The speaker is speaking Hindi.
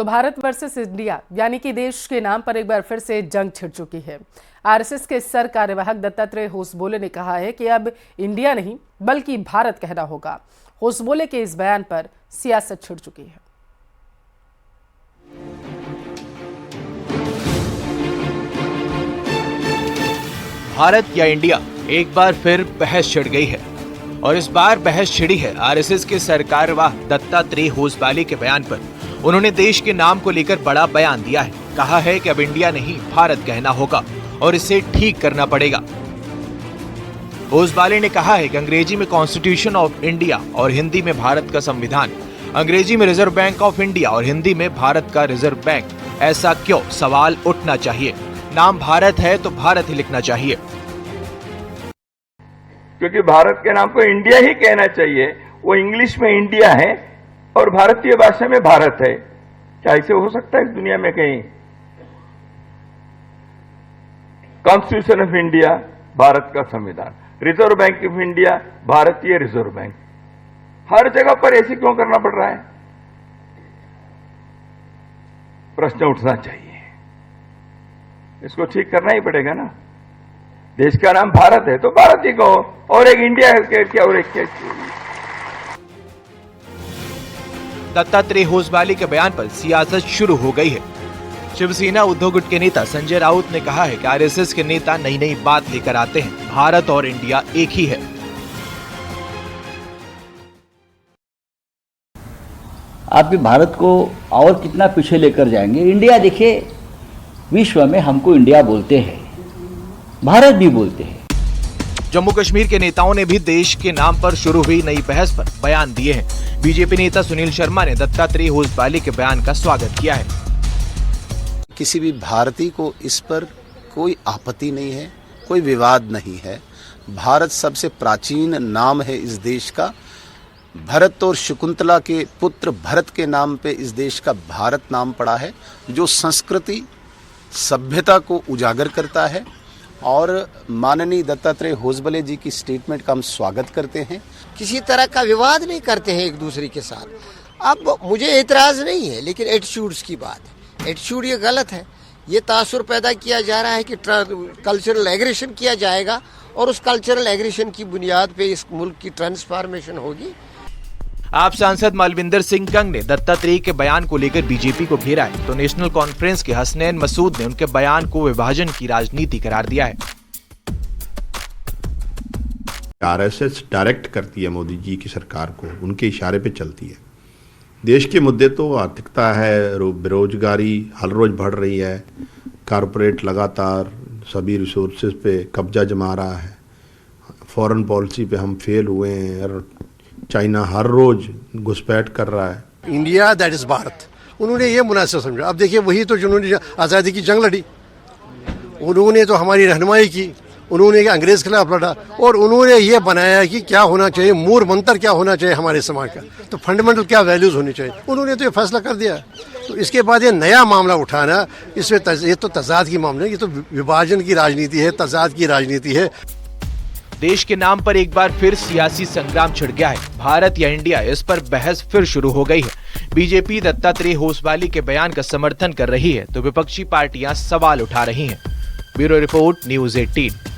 तो भारत वर्सेस इंडिया यानी कि देश के नाम पर एक बार फिर से जंग छिड़ चुकी है। आरएसएस के सर कार्यवाहक दत्तात्रेय होसबोले ने कहा है कि अब इंडिया नहीं बल्कि भारत कहना होगा। होसबोले के इस बयान पर सियासत छिड़ चुकी है। भारत या इंडिया, एक बार फिर बहस छिड़ गई है और इस बार बहस छिड़ी है आरएसएस के सरकारवाह दत्तात्रेय होसबोले के बयान पर। उन्होंने देश के नाम को लेकर बड़ा बयान दिया है। कहा है कि अब इंडिया नहीं भारत कहना होगा और इसे ठीक करना पड़ेगा। होसबोले ने कहा है कि अंग्रेजी में कॉन्स्टिट्यूशन ऑफ इंडिया और हिंदी में भारत का संविधान, अंग्रेजी में रिजर्व बैंक ऑफ इंडिया और हिंदी में भारत का रिजर्व बैंक। ऐसा क्यों? सवाल उठना चाहिए। नाम भारत है तो भारत ही लिखना चाहिए, क्योंकि भारत के नाम को इंडिया ही कहना चाहिए। वो इंग्लिश में इंडिया है और भारतीय भाषा में भारत है। क्या ऐसे हो सकता है इस दुनिया में कहीं? कॉन्स्टिट्यूशन ऑफ इंडिया भारत का संविधान, रिजर्व बैंक ऑफ इंडिया भारतीय रिजर्व बैंक। हर जगह पर ऐसे क्यों करना पड़ रहा है? प्रश्न उठना चाहिए। इसको ठीक करना ही पड़ेगा ना। देश का नाम भारत है तो भारत ही कहो, और एक इंडिया है क्या और एक क्या? दत्तात्रेय होसबोले के बयान पर सियासत शुरू हो गई है। शिवसेना उद्धव गुट के नेता संजय राउत ने कहा है कि आरएसएस के नेता नई नई बात लेकर आते हैं। भारत और इंडिया एक ही है। आप भी भारत को और कितना पीछे लेकर जाएंगे? इंडिया देखिए, विश्व में हमको इंडिया बोलते हैं, भारत भी बोलते हैं। जम्मू कश्मीर के नेताओं ने भी देश के नाम पर शुरू हुई नई बहस पर बयान दिए हैं। बीजेपी नेता सुनील शर्मा ने दत्तात्रेय होसबोले के बयान का स्वागत किया है। किसी भी भारतीय को इस पर कोई आपत्ति नहीं है, कोई विवाद नहीं है। भारत सबसे प्राचीन नाम है इस देश का। भरत और शकुंतला के पुत्र भरत के नाम पे इस देश का भारत नाम पड़ा है, जो संस्कृति सभ्यता को उजागर करता है। और माननीय दत्तात्रेय होसबोले जी की स्टेटमेंट का हम स्वागत करते हैं। किसी तरह का विवाद नहीं करते हैं एक दूसरे के साथ। अब मुझे एतराज नहीं है, लेकिन एटीट्यूड्स की बात है। एटीट्यूड ये गलत है। ये तासुर पैदा किया जा रहा है कि कल्चरल एग्रेशन किया जाएगा और उस कल्चरल एग्रेशन की बुनियाद पे इस मुल्क की ट्रांसफॉर्मेशन होगी। आप सांसद मालविंदर सिंह कंग ने दत्तात्रेय के बयान को लेकर बीजेपी को घेरा है, तो नेशनल कॉन्फ्रेंस के हसनैन मसूद ने उनके बयान को विभाजन की राजनीति करार दिया है। आरएसएस डायरेक्ट करती है मोदी जी की सरकार को, उनके इशारे पे चलती है। देश के मुद्दे तो आर्थिकता है, बेरोजगारी हर रोज बढ़ रही है, कारपोरेट लगातार सभी रिसोर्सेज पे कब्जा जमा रहा है, फॉरेन पॉलिसी पे हम फेल हुए हैं और चाइना हर रोज घुसपैठ कर रहा है। इंडिया दैट इज भारत, उन्होंने ये मुनासिब समझा। अब देखिए, वही तो जिन्होंने आज़ादी की जंग लड़ी, उन्होंने तो हमारी रहनुमाई की, उन्होंने अंग्रेज के खिलाफ लड़ा और उन्होंने ये बनाया कि क्या होना चाहिए, मूल मंत्र क्या होना चाहिए हमारे समाज का, तो फंडामेंटल क्या वैल्यूज होनी चाहिए। उन्होंने तो ये फैसला कर दिया। तो इसके बाद ये नया मामला उठाना, इसमें ये तो तजाद की मामला है, ये तो विभाजन की राजनीति है, तजाद की राजनीति है। देश के नाम पर एक बार फिर सियासी संग्राम छिड़ गया है। भारत या इंडिया, इस पर बहस फिर शुरू हो गई है। बीजेपी दत्तात्रेय होसबोले के बयान का समर्थन कर रही है तो विपक्षी पार्टियां सवाल उठा रही हैं। Bureau report, news 18।